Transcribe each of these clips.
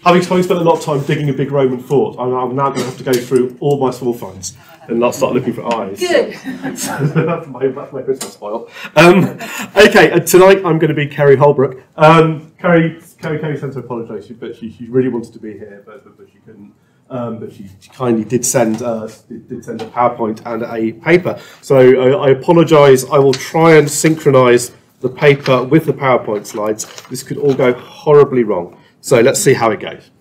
having spent a lot of time digging a big Roman fort, I'm now going to have to go through all my small finds and not start looking for eyes. Good. That's my Christmas spoil. Okay, tonight I'm going to be Kerry Holbrook. Kerry sent to apologise, but she really wanted to be here, but she couldn't. But she kindly did send a PowerPoint and a paper. So I apologise. I will try and synchronise the paper with the PowerPoint slides. This could all go horribly wrong. So let's see how it goes.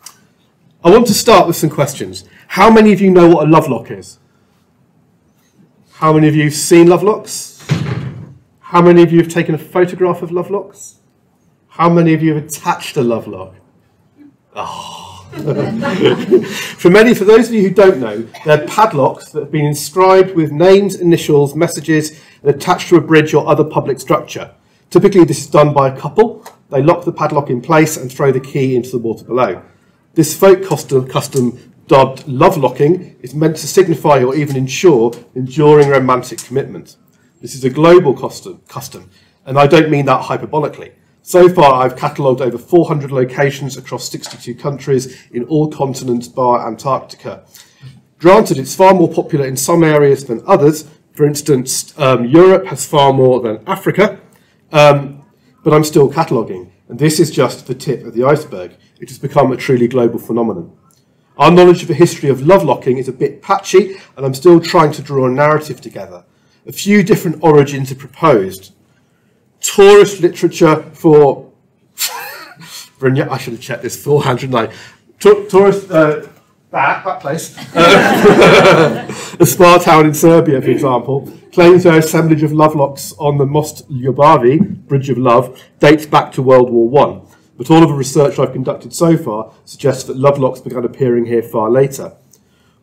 I want to start with some questions. How many of you know what a lovelock is? How many of you have seen lovelocks? How many of you have taken a photograph of lovelocks? How many of you have attached a lovelock? Oh. For those of you who don't know, they're padlocks that have been inscribed with names, initials, messages, and attached to a bridge or other public structure. Typically, this is done by a couple. They lock the padlock in place and throw the key into the water below. This folk custom, dubbed lovelocking, is meant to signify or even ensure enduring romantic commitment. This is a global custom, and I don't mean that hyperbolically. So far, I've catalogued over 400 locations across 62 countries in all continents bar Antarctica. Granted, it's far more popular in some areas than others. For instance, Europe has far more than Africa, but I'm still cataloguing. And this is just the tip of the iceberg. It has become a truly global phenomenon. Our knowledge of the history of lovelocking is a bit patchy, and I'm still trying to draw a narrative together. A few different origins are proposed. Tourist literature for... I should have checked this, 409. Tourist... that place. A spa town in Serbia, for example, claims their assemblage of lovelocks on the Most Ljubavi, Bridge of Love, dates back to World War I. But all of the research I've conducted so far suggests that lovelocks began appearing here far later.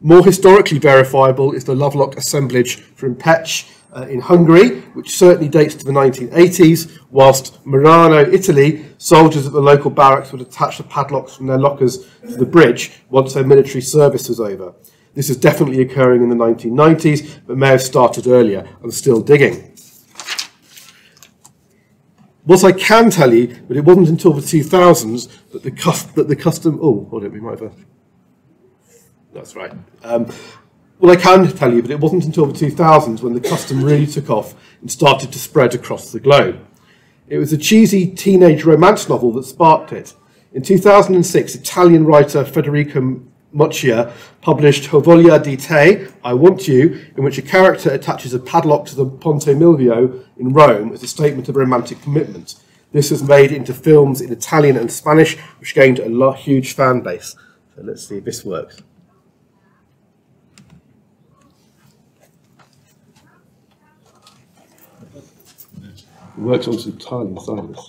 More historically verifiable is the lovelock assemblage from Pech in Hungary, which certainly dates to the 1980s, whilst Murano, Italy, soldiers at the local barracks would attach the padlocks from their lockers to the bridge once their military service was over. This is definitely occurring in the 1990s, but may have started earlier. I'm still digging. What I can tell you, but it wasn't until the 2000s that the custom... Oh, hold it, we might have a... That's right. Well, I can tell you, but it wasn't until the 2000s when the custom really took off and started to spread across the globe. It was a cheesy teenage romance novel that sparked it. In 2006, Italian writer Federico Moccia published Ho voglia di te, I Want You, in which a character attaches a padlock to the Ponte Milvio in Rome as a statement of romantic commitment. This was made into films in Italian and Spanish, which gained a huge fan base. So let's see if this works. It works on some Italian silence.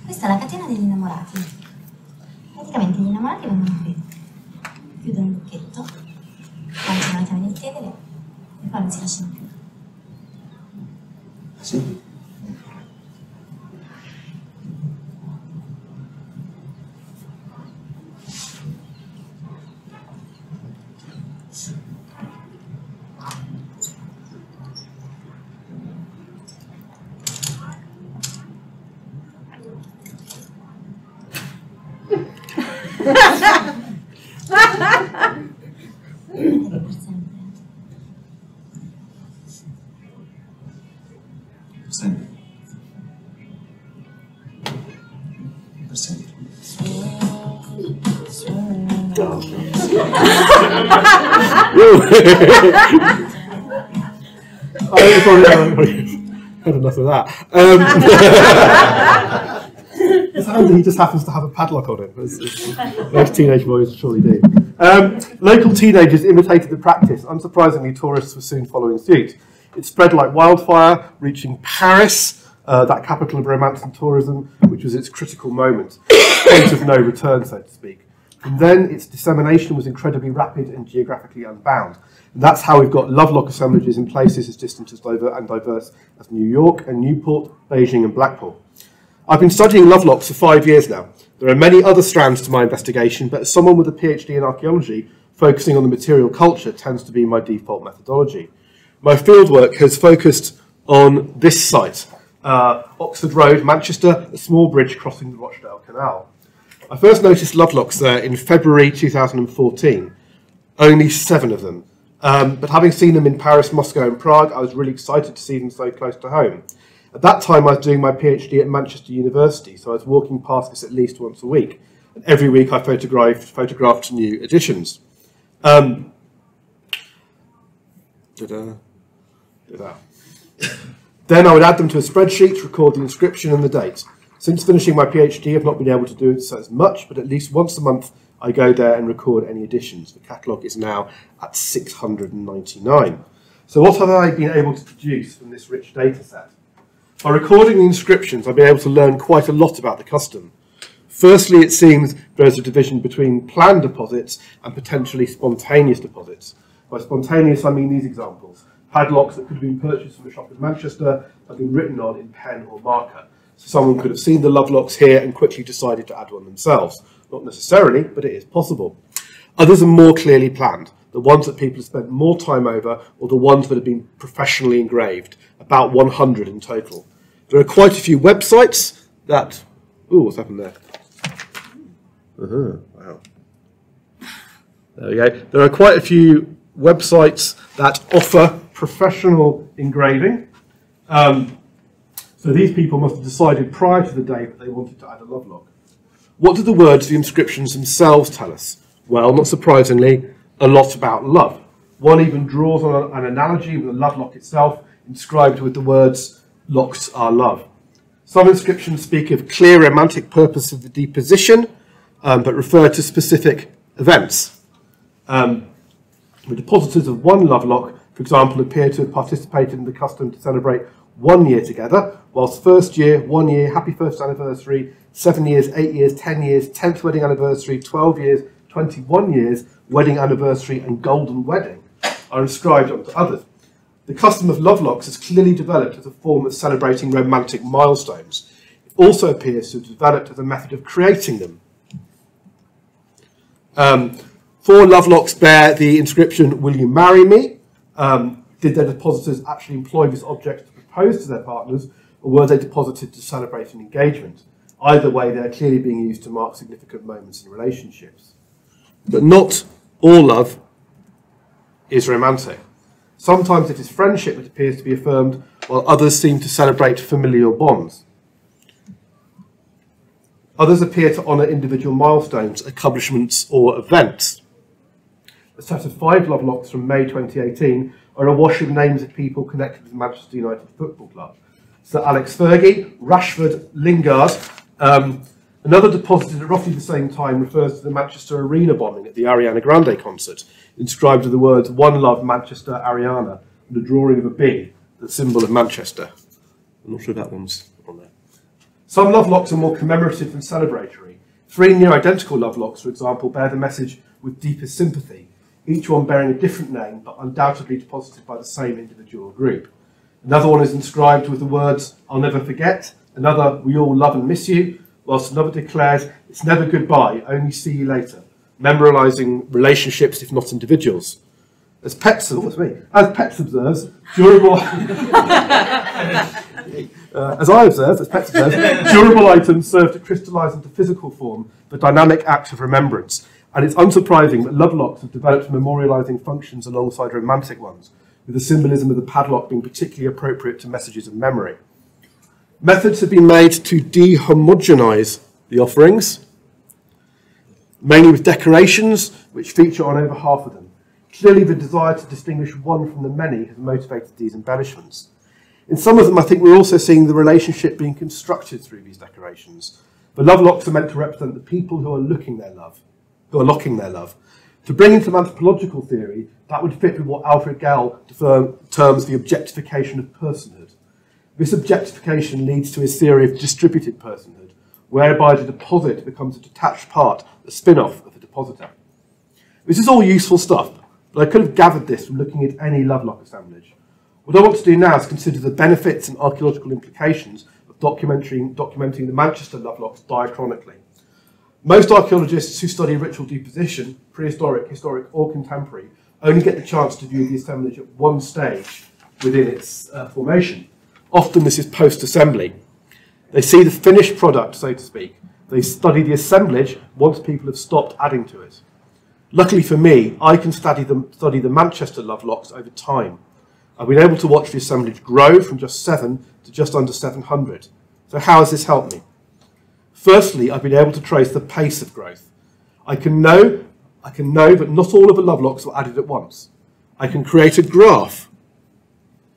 Questa è la catena degli innamorati. Praticamente gli innamorati vengono qui, chiudono il lucchetto, lanciano la chiave nel tevere e poi non si lasciano più. Sì. I probably had enough of that. He just happens to have a padlock on it. Most teenage boys surely do. Local teenagers imitated the practice. Unsurprisingly, tourists were soon following suit. It spread like wildfire, reaching Paris, that capital of romance and tourism, which was its critical moment, point of no return, so to speak. And then its dissemination was incredibly rapid and geographically unbound. And that's how we've got lovelock assemblages in places as distant and diverse as New York and Newport, Beijing and Blackpool. I've been studying lovelocks for 5 years now. There are many other strands to my investigation, but as someone with a PhD in archaeology, focusing on the material culture tends to be my default methodology. My fieldwork has focused on this site, Oxford Road, Manchester, a small bridge crossing the Rochdale Canal. I first noticed lovelocks there in February 2014, only 7 of them. But having seen them in Paris, Moscow and Prague, I was really excited to see them so close to home. At that time, I was doing my PhD at Manchester University, so I was walking past this at least once a week. And every week I photographed new additions. Then I would add them to a spreadsheet, record the inscription and the date. Since finishing my PhD, I've not been able to do it as much, but at least once a month I go there and record any additions. The catalogue is now at 699. So what have I been able to produce from this rich data set? By recording the inscriptions, I've been able to learn quite a lot about the custom. Firstly, it seems there is a division between planned deposits and potentially spontaneous deposits. By spontaneous, I mean these examples. Padlocks that could have been purchased from a shop in Manchester have been written on in pen or marker. So someone could have seen the lovelocks here and quickly decided to add one themselves. Not necessarily, but it is possible. Others are more clearly planned, the ones that people have spent more time over, or the ones that have been professionally engraved, about 100 in total. There are quite a few websites that... Ooh, what's happened there? Wow. There we go. There are quite a few websites that offer professional engraving. So these people must have decided prior to the day that they wanted to add a lovelock. What do the words of the inscriptions themselves tell us? Well, not surprisingly, a lot about love. One even draws on an analogy with the lovelock itself, inscribed with the words, "Locks are love." Some inscriptions speak of clear romantic purpose of the deposition, but refer to specific events. The depositors of one lovelock, for example, appear to have participated in the custom to celebrate 1 year together, whilst first year, 1 year, happy first anniversary, 7 years, 8 years, 10 years, 10th wedding anniversary, 12 years, 21 years, wedding anniversary and golden wedding are inscribed onto others. The custom of lovelocks has clearly developed as a form of celebrating romantic milestones. It also appears to have developed as a method of creating them. 4 lovelocks bear the inscription, "Will you marry me?" Did their depositors actually employ this object to propose to their partners, or were they deposited to celebrate an engagement? Either way, they're clearly being used to mark significant moments in relationships. But not all love is romantic. Sometimes it is friendship that appears to be affirmed, while others seem to celebrate familial bonds. Others appear to honour individual milestones, accomplishments, or events. A set of 5 lovelocks from May 2018 are awash with names of people connected with the Manchester United Football Club. Sir Alex Fergie, Rashford, Lingard. Another deposited at roughly the same time refers to the Manchester Arena bombing at the Ariana Grande concert, inscribed with the words, "One Love Manchester Ariana," and a drawing of a bee, the symbol of Manchester. I'm not sure that one's on there. Some lovelocks are more commemorative than celebratory. 3 near identical lovelocks, for example, bear the message "with deepest sympathy," each one bearing a different name, but undoubtedly deposited by the same individual or group. Another one is inscribed with the words, "I'll never forget," another, "We all love and miss you," whilst another declares, "It's never goodbye, only see you later," memorialising relationships, if not individuals. As Pets observes, durable... as Pets observes, durable items serve to crystallise into physical form the dynamic act of remembrance. And it's unsurprising that lovelocks have developed memorialising functions alongside romantic ones, with the symbolism of the padlock being particularly appropriate to messages of memory. Methods have been made to de-homogenise the offerings, mainly with decorations, which feature on over half of them. Clearly, the desire to distinguish one from the many has motivated these embellishments. In some of them, I think we're also seeing the relationship being constructed through these decorations. The lovelocks are meant to represent the people who are locking their love. To bring into anthropological theory, that would fit with what Alfred Gell terms the objectification of personhood. This objectification leads to his theory of distributed personhood, whereby the deposit becomes a detached part, a spin-off of the depositor. This is all useful stuff, but I could have gathered this from looking at any lovelock assemblage. What I want to do now is consider the benefits and archaeological implications of documenting the Manchester lovelocks diachronically. Most archaeologists who study ritual deposition, prehistoric, historic or contemporary, only get the chance to view the assemblage at one stage within its formation. Often this is post-assembly. They see the finished product, so to speak. They study the assemblage once people have stopped adding to it. Luckily for me, I can study the Manchester Lovelocks over time. I've been able to watch the assemblage grow from just 7 to just under 700. So how has this helped me? Firstly, I've been able to trace the pace of growth. I can know that not all of the Lovelocks were added at once. I can create a graph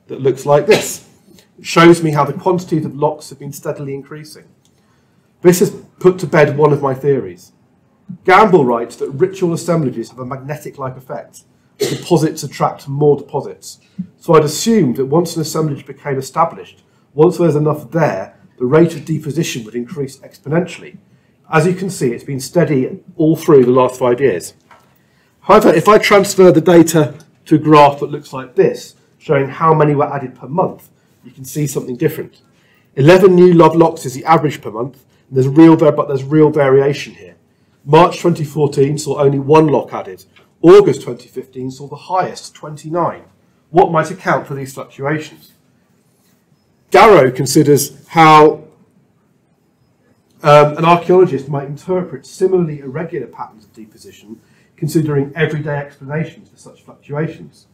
that looks like this. It shows me how the quantities of locks have been steadily increasing. This has put to bed one of my theories. Gamble writes that ritual assemblages have a magnetic-like effect. Deposits attract more deposits. So I'd assumed that once an assemblage became established, once there's enough there, the rate of deposition would increase exponentially. As you can see, it's been steady all through the last 5 years. However, if I transfer the data to a graph that looks like this, showing how many were added per month, you can see something different. 11 new Lovelocks is the average per month, and there's real variation here. March 2014 saw only 1 lock added. August 2015 saw the highest, 29. What might account for these fluctuations? Garrow considers how an archaeologist might interpret similarly irregular patterns of deposition, considering everyday explanations for such fluctuations.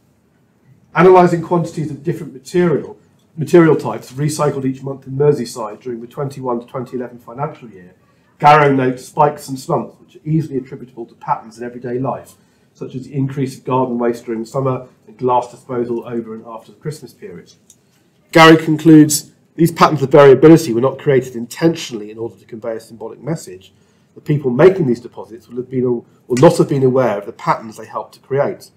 Analysing quantities of different material types recycled each month in Merseyside during the 21 to 2011 financial year, Garrow notes spikes and slumps which are easily attributable to patterns in everyday life, such as the increase of garden waste during summer and glass disposal over and after the Christmas period. Garrow concludes these patterns of variability were not created intentionally in order to convey a symbolic message. The people making these deposits will not have been aware of the patterns they helped to create.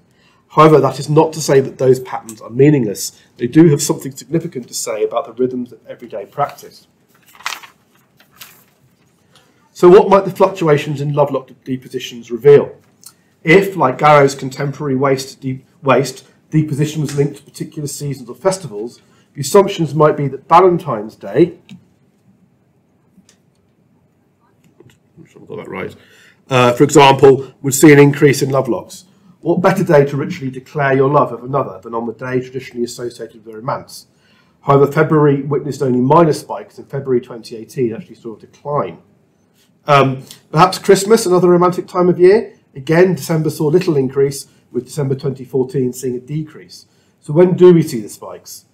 However, that is not to say that those patterns are meaningless. They do have something significant to say about the rhythms of everyday practice. So what might the fluctuations in Lovelock depositions reveal? If, like Garrow's contemporary deposition was linked to particular seasons or festivals, the assumptions might be that Valentine's Day, I'm sure I've got that right, for example, would see an increase in Lovelocks. What better day to ritually declare your love of another than on the day traditionally associated with romance? However, February witnessed only minor spikes, and February 2018 actually saw a decline. Perhaps Christmas, another romantic time of year. Again, December saw little increase, with December 2014 seeing a decrease. So when do we see the spikes?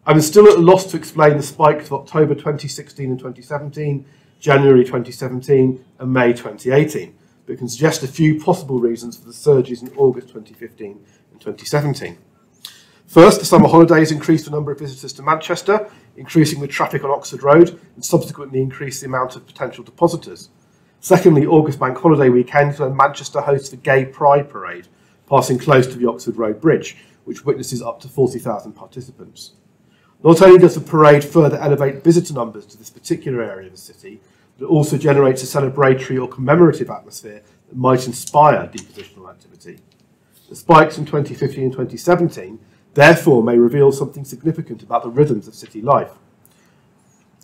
I'm still at a loss to explain the spikes of October 2016 and 2017, January 2017 and May 2018, but can suggest a few possible reasons for the surges in August 2015 and 2017. First, the summer holidays increased the number of visitors to Manchester, increasing the traffic on Oxford Road, and subsequently increased the amount of potential depositors. Secondly, August bank holiday weekend, when Manchester hosts the Gay Pride Parade, passing close to the Oxford Road Bridge, which witnesses up to 40,000 participants. Not only does the parade further elevate visitor numbers to this particular area of the city, but it also generates a celebratory or commemorative atmosphere that might inspire depositional activity. The spikes in 2015 and 2017 therefore may reveal something significant about the rhythms of city life.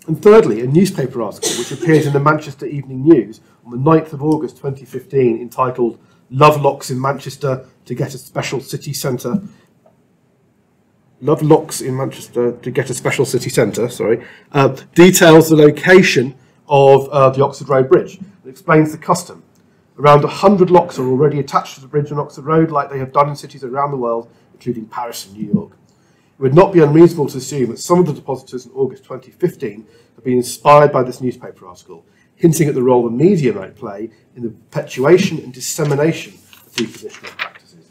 And thirdly, a newspaper article which appeared in the Manchester Evening News on the 9th of August 2015 entitled "Lovelocks in Manchester to get a special city centre" details the location of the Oxford Road Bridge. It explains the custom. Around 100 locks are already attached to the bridge on Oxford Road, like they have done in cities around the world, including Paris and New York. It would not be unreasonable to assume that some of the depositors in August 2015 have been inspired by this newspaper article, hinting at the role the media might play in the perpetuation and dissemination of depositional practices.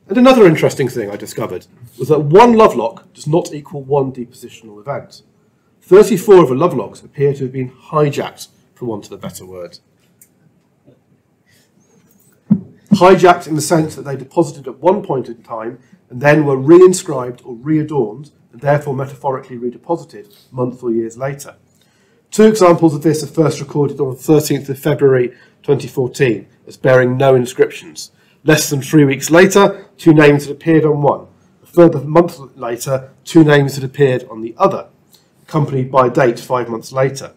And another interesting thing I discovered was that one Lovelock does not equal one depositional event. 34 of the Lovelocks appear to have been hijacked, for want of a better word. Hijacked in the sense that they deposited at one point in time and then were re-inscribed or readorned and therefore metaphorically redeposited months or years later. Two examples of this are first recorded on the 13th of February 2014 as bearing no inscriptions. Less than 3 weeks later, 2 names had appeared on one. A further month later, 2 names had appeared on the other, accompanied by a date 5 months later.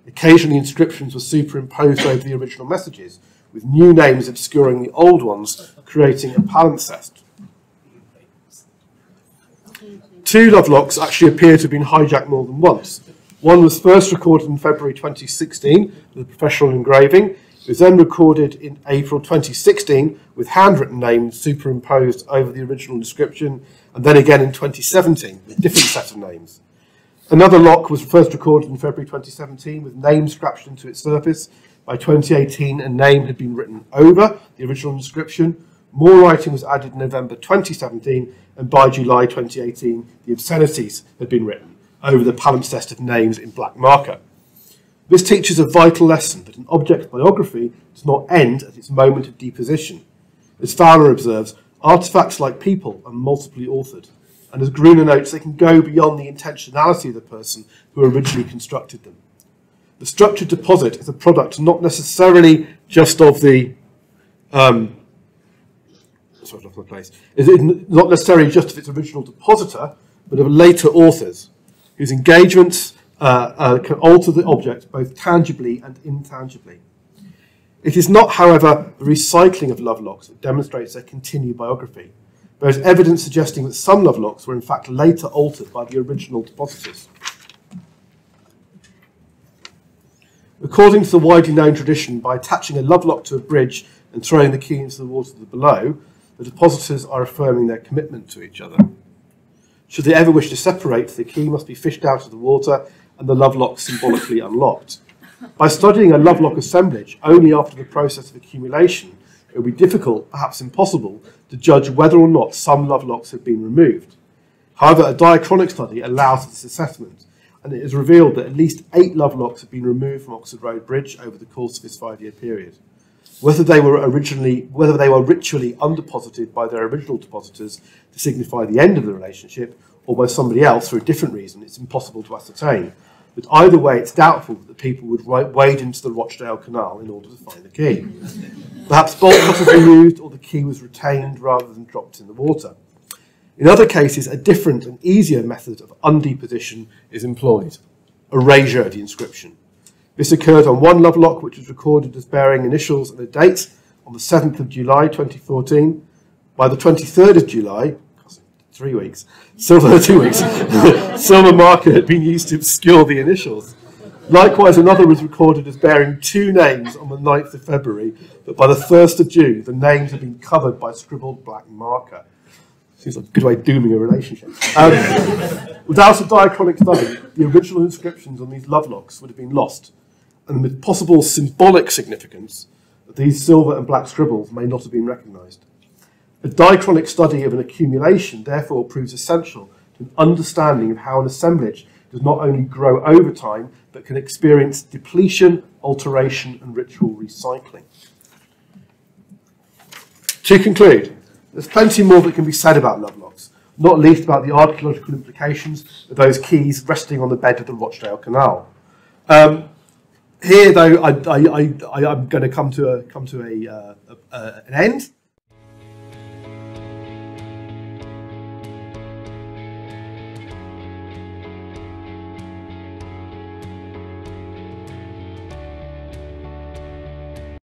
Occasionally, inscriptions were superimposed over the original messages, with new names obscuring the old ones, creating a palimpsest. two lovelocks actually appear to have been hijacked more than once. One was first recorded in February 2016 with a professional engraving. It was then recorded in April 2016 with handwritten names superimposed over the original inscription, and then again in 2017 with a different set of names. Another lock was first recorded in February 2017 with names scratched into its surface. By 2018, a name had been written over the original inscription. More writing was added in November 2017, and by July 2018, the obscenities had been written over the palimpsest of names in black marker. This teaches a vital lesson that an object's biography does not end at its moment of deposition. As Fowler observes, artefacts, like people, are multiply authored, and as Gruner notes, they can go beyond the intentionality of the person who originally constructed them. The structured deposit is a product not necessarily just of the not necessarily just of its original depositor, but of later authors whose engagements can alter the object both tangibly and intangibly. It is not, however, the recycling of lovelocks that demonstrates their continued biography. There is evidence suggesting that some lovelocks were in fact later altered by the original depositors. According to the widely known tradition, by attaching a lovelock to a bridge and throwing the key into the water below, the depositors are affirming their commitment to each other. Should they ever wish to separate, the key must be fished out of the water and the lovelock symbolically unlocked. By studying a lovelock assemblage only after the process of accumulation, it would be difficult, perhaps impossible, to judge whether or not some lovelocks have been removed. However, a diachronic study allows this assessment, and it is revealed that at least 8 lovelocks have been removed from Oxford Road Bridge over the course of this 5-year period. Whether they were ritually undeposited by their original depositors to signify the end of the relationship, or by somebody else for a different reason, it's impossible to ascertain. But either way, it's doubtful that the people would wade into the Rochdale Canal in order to find the key. Perhaps bolt cutters were used, or the key was retained rather than dropped in the water. In other cases, a different and easier method of undeposition is employed: erasure of the inscription. This occurred on one lovelock, which was recorded as bearing initials and a date on the 7th of July 2014. By the 23rd of July, 3 weeks, silver 2 weeks, silver marker had been used to obscure the initials. Likewise, another was recorded as bearing 2 names on the 9th of February, but by the 1st of June, the names had been covered by scribbled black marker. Seems like a good way of dooming a relationship. Without a diachronic study, the original inscriptions on these lovelocks would have been lost, and with possible symbolic significance, these silver and black scribbles may not have been recognised. A diachronic study of an accumulation therefore proves essential to an understanding of how an assemblage does not only grow over time, but can experience depletion, alteration, and ritual recycling. To conclude, there's plenty more that can be said about lovelocks, not least about the archaeological implications of those keys resting on the bed of the Rochdale Canal. Here, though, I'm going to come to an end.